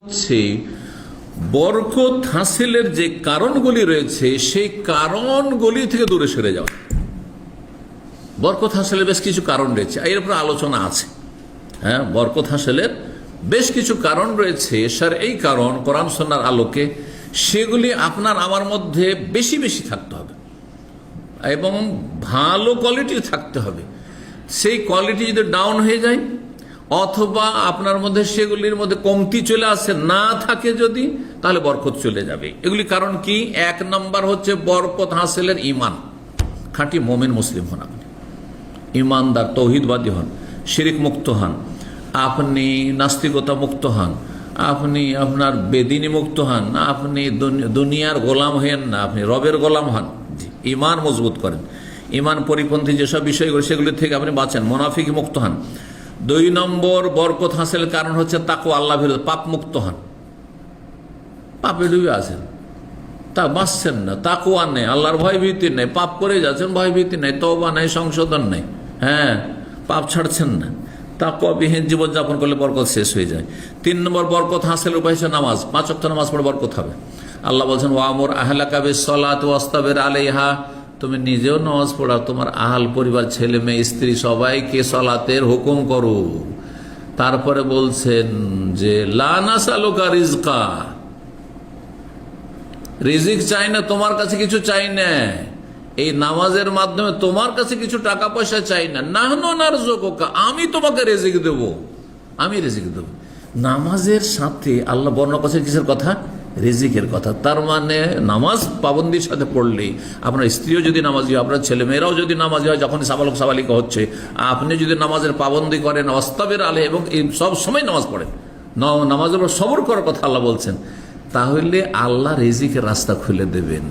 হচ্ছে বরকত হাসিলের যে কারণগুলি রয়েছে সেই কারণগুলি থেকে দূরে সরে যাওয়া। বরকত হাসিলের বেশ কিছু কারণ রয়েছে, এর উপর আলোচনা আছে। হ্যাঁ, বরকত হাসিলের বেশ কিছু কারণ রয়েছে, স্যার এই কারণ কোরআন সুন্নাহর আলোকে সেগুলি আপনার আমার মধ্যে বেশি বেশি থাকতে হবে এবং ভালো কোয়ালিটির থাকতে হবে। সেই কোয়ালিটি যদি ডাউন হয়ে যায় অথবা আপনার মধ্যে সেগুলির মধ্যে কমতি চলে আসে, না থাকে যদি, তাহলে বরকত চলে যাবে। এগুলি কারণ কি? এক নম্বর হচ্ছে বরকত হাসিলের ইমান। খাঁটি মোমেন মুসলিম হন, আপনি ইমানদার তৌহিদবাদী হন, শিরিক মুক্ত হন, আপনি নাস্তিকতা মুক্ত হন, আপনি আপনার বেদিনী মুক্ত হন, আপনি দুনিয়ার গোলাম হন না, আপনি রবের গোলাম হন। ইমান মজবুত করেন, ইমান পরিপন্থী যেসব বিষয়গুলো সেগুলি থেকে আপনি বাঁচেন, মুনাফিক মুক্ত হন। দুই নম্বর বরকত হাসিলের কারণ হচ্ছে তাকওয়া, আল্লাহ বিরোধী, পাপ মুক্ত হন। পাপে ডুবে আছেন, তা বাঁচছেন না, তাকওয়া নেই, আল্লাহর ভয় ভীতি নেই, পাপ করে যাচ্ছেন, ভয় ভীতি নেই, তওবা নেই, সংশোধন নেই। হ্যাঁ, পাপ ছাড়ছেন না, তাকওয়া বিহীন জীবনযাপন করলে বরকত শেষ হয়ে যায়। তিন নম্বর বরকত হাসিলের উপায় হচ্ছে নামাজ। 5 ওয়াক্ত নামাজ পড়ে বরকত হবে। আল্লাহ বলছেন ওয়ামুর আহলাকা বিসসালাতি ওয়াসতাবির আলাইহা, তুমি নিজেও নামাজ পড়াও, তোমার আহাল পরিবার, ছেলে মেয়ে, স্ত্রী সবাইকে সালাতের হুকুম করো। তারপরে বলছেন যে লা নাসালুকা রিজকা, রিজিক চাই না, তোমার কাছে কিছু চাই না, এই নামাজের মাধ্যমে তোমার কাছে কিছু টাকা পয়সা চাই না, নাহনু নারযুকুকা, আমি তোমাকে রিজিক দেব, আমি রিজিক দেব। নামাজের সাথে আল্লাহ বর্ণনা করেছেন কিসের কথা? রিজিকের কথা। তার মানে নামাজ পাবন্দির সাথে পড়লে আপনার স্ত্রীও যদি নামাজি হয়, আপনার ছেলেমেয়েরাও যদি নামাজি হয়, যখন সাবালক সাবালিকা হচ্ছে, আপনি যদি নামাজের পাবন্দি করেন, ওয়াস্তাবির আলাইহা, এবং সব সময় নামাজ পড়েন, নামাজের উপর সবর করার কথা আল্লাহ বলছেন, তাহলে আল্লাহ রিজিকের রাস্তা খুলে দেবেন।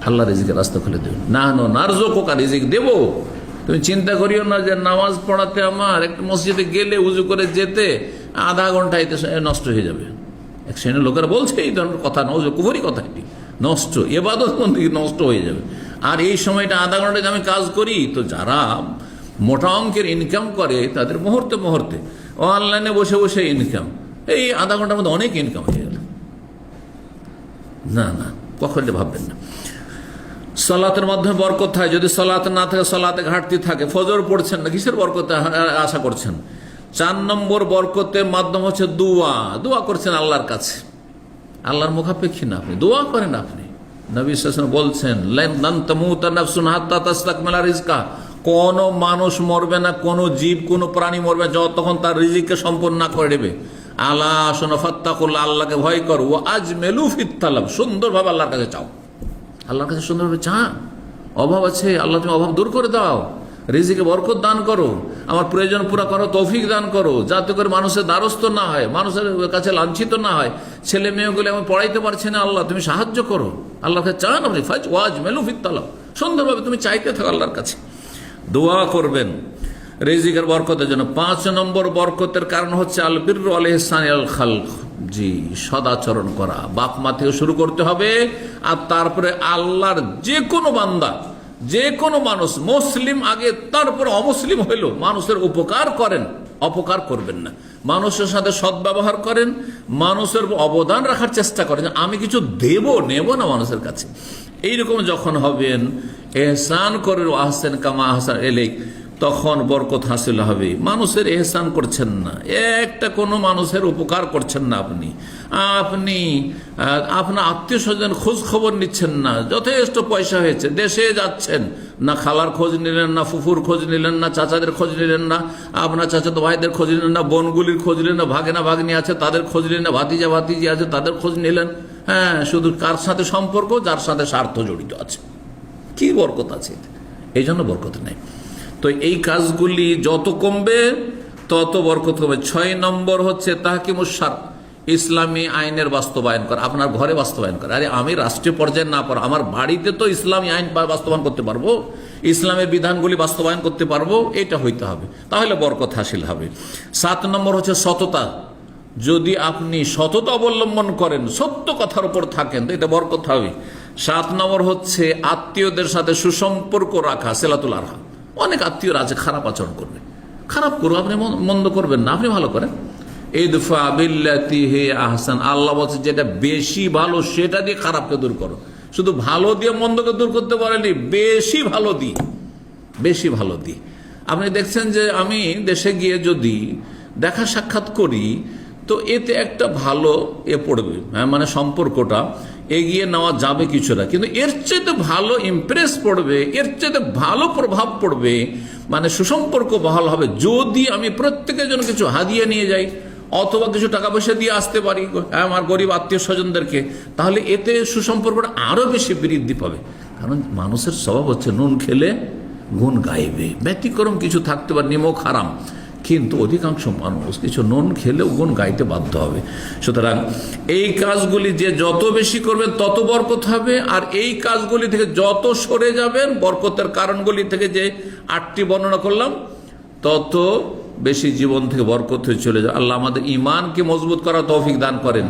আল্লাহ রিজিকের রাস্তা খুলে দেবেন। নাহনু নারযুকুকা, রিজিক দেব। তুমি চিন্তা করিও না যে নামাজ পড়াতে আমার একটু মসজিদে গেলে উজু করে যেতে আধা ঘন্টা এতে নষ্ট হয়ে যাবে। এক শ্রেণীর লোকেরা বলছে এই ধরনের কথা, কুফরি কথা, এটি নষ্ট, ইবাদত বন্দেগী নষ্ট হয়ে যাবে। আর এই সময়টা আধা ঘন্টায় আমি কাজ করি, তো যারা মোটা অঙ্কের ইনকাম করে তাদের মুহূর্তে মুহূর্তে অনলাইনে বসে বসে ইনকাম, এই আধা ঘন্টার মধ্যে অনেক ইনকাম হয়ে গেল। না না, কখন ভাববেন না। সালাতের মাধ্যমে বরকত হয়। যদি সালাত না থাকে, সালাতে ঘাটতি থাকে, ফজর পড়ছেন না, কিসের বরকত আশা করছেন? 4 নম্বর বরকতের মাধ্যম হচ্ছে দোয়া। দোয়া করছেন আল্লাহর কাছে, আল্লাহর মুখাপেক্ষী না, আপনি দোয়া করেন। আপনি নবী সাল্লাল্লাহু আলাইহি ওয়াসাল্লাম বলছেন লান তামুতা নাফসুন হাত্তা তাস্তাকমিলা রিজকা, কোন মানুষ মরবে না, কোন জীব, কোন প্রাণী মরবে যতক্ষণ তার রিজিককে সম্পূর্ণ না করে দেবে। আলা শোনো, ফাত্তাকুল্লাহ, আল্লাহকে ভয় করো, ওয়া আজমিলু ফিত তালাব, সুন্দরভাবে আল্লাহর কাছে চাও, আল্লাহর কাছে সুন্দরভাবে চান। অভাব আছে, আল্লাহ তুমি অভাব দূর করে দাও, রিজিকে বরকত দান করো, আমার প্রয়োজন পুরা করো, তৌফিক দান করো, যাতে করে মানুষের দ্বারস্থ না হয়, মানুষের কাছে লাঞ্ছিত না হয়, ছেলে মেয়েগুলো আমি পড়াইতে পারছি না, আল্লাহ তুমি সাহায্য করো। আল্লাহর কাছে চান আপনি, ফাজ ওয়াজ মেলু ফিত তালাব, সুন্দরভাবে তুমি চাইতে থাকো আল্লাহর কাছে, দোয়া করবেন রিজিকের বরকতের জন্য। 5 নম্বর বরকতের কারণ হচ্ছে আল বিররু ওয়াল ইহসান ইলাল খালক, জি, সদাচরণ করা। বাপ মা থেকে শুরু করতে হবে, আর তারপরে আল্লাহর যে কোনো বান্দা, যে কোনো মানুষ, মুসলিম আগে, তারপর অমুসলিম হইল, মানুষের উপকার করেন, অপকার করবেন না, মানুষের সাথে সদ্ব্যবহার করেন, মানুষের অবদান রাখার চেষ্টা করেন। আমি কিছু দেব নেব না মানুষের কাছে, এইরকম যখন হবেন, এহসান করে আহসান কামা আহসান ইলাইক, তখন বরকত হাসিল হবে। মানুষের এহসান করছেন না, একটা কোনো মানুষের উপকার করছেন না, আপনি আপনার আত্মীয় স্বজন খোঁজ খবর নিচ্ছেন না, যথেষ্ট পয়সা হয়েছে, দেশে যাচ্ছেন না, খালার খোঁজ নিলেন না, ফুফুর খোঁজ নিলেন না, চাচাদের খোঁজ নিলেন না, আপনার চাচাতো ভাইদের খোঁজ নিলেন না, বোনগুলির খোঁজ নিলেন না, ভাগেনা ভাগ্নি আছে তাদের খোঁজ নিলেন না, ভাতিজা ভাতিজি আছে তাদের খোঁজ নিলেন। হ্যাঁ, শুধু কার সাথে সম্পর্ক? যার সাথে স্বার্থ জড়িত আছে। কি বরকত আছে? এই জন্য বরকত নেই। তো এই কাজগুলি যত কমবে তত বরকত হবে। 6 নম্বর হচ্ছে তাহকিমুশ শারঈ, ইসলামী আইনের বাস্তবায়ন করা, আপনার ঘরে বাস্তবায়ন করা। আরে আমি রাষ্ট্রীয় পর্যায়ে না পারো, আমার বাড়িতে তো ইসলামী আইন বাস্তবায়ন করতে পারবো, ইসলামের বিধানগুলি বাস্তবায়ন করতে পারবো, এটা হইতে হবে, তাহলে বরকত হাসিল হবে। 7 নম্বর হচ্ছে সততা। যদি আপনি সততা অবলম্বন করেন, সত্য কথার উপর থাকেন, তো এটা বরকত হবে। 7 নম্বর হচ্ছে আত্মীয়দের সাথে সুসম্পর্ক রাখা, সিলাতুল আরহাম। অনেক আত্মীয়রা আছে খারাপ আচরণ করবে, খারাপ করো, আপনি মন্দ করবেন না, আপনি ভালো করেন, ইদফা বিল্লাতি হি আহসান, আল্লাহ বলছে যেটা বেশি ভালো সেটা দিয়ে খারাপকে দূর করো। শুধু ভালো দিয়ে মন্দকে দূর করতে পারেনি, বেশি ভালো দিয়ে, বেশি ভালো দিয়ে। আপনি দেখছেন যে আমি দেশে গিয়ে যদি দেখা সাক্ষাৎ করি তো এতে একটা ভালো পড়বে, মানে সম্পর্কটা এগিয়ে নেওয়া যাবে কিছুটা, কিন্তু এর চেয়ে ভালো ইমপ্রেস পড়বে, এর চেয়ে ভালো প্রভাব পড়বে, মানে সুসম্পর্ক বহাল হবে যদি আমি প্রত্যেকের জন্য কিছু হাদিয়া নিয়ে যাই অথবা কিছু টাকা পয়সা দিয়ে আসতে পারি আমার গরিব আত্মীয় স্বজনদেরকে, তাহলে এতে সুসম্পর্কটা আরো বেশি বৃদ্ধি পাবে। কারণ মানুষের স্বভাব হচ্ছে নুন খেলে গুণ গাইবে, ব্যতিক্রম কিছু থাকতে পারে, নিমক হারাম, কিন্তু অধিকাংশ মানুষ কিছু নুন খেলেও গুণ গাইতে বাধ্য হবে। সুতরাং এই কাজগুলি যে যত বেশি করবেন তত বরকত হবে, আর এই কাজগুলি থেকে যত সরে যাবেন বরকতের কারণগুলি থেকে যে 8টি বর্ণনা করলাম তত বেশি জীবন থেকে বরকত হয়ে চলে যায়। আল্লাহ আমাদের ঈমানকে মজবুত করার তৌফিক দান করেন।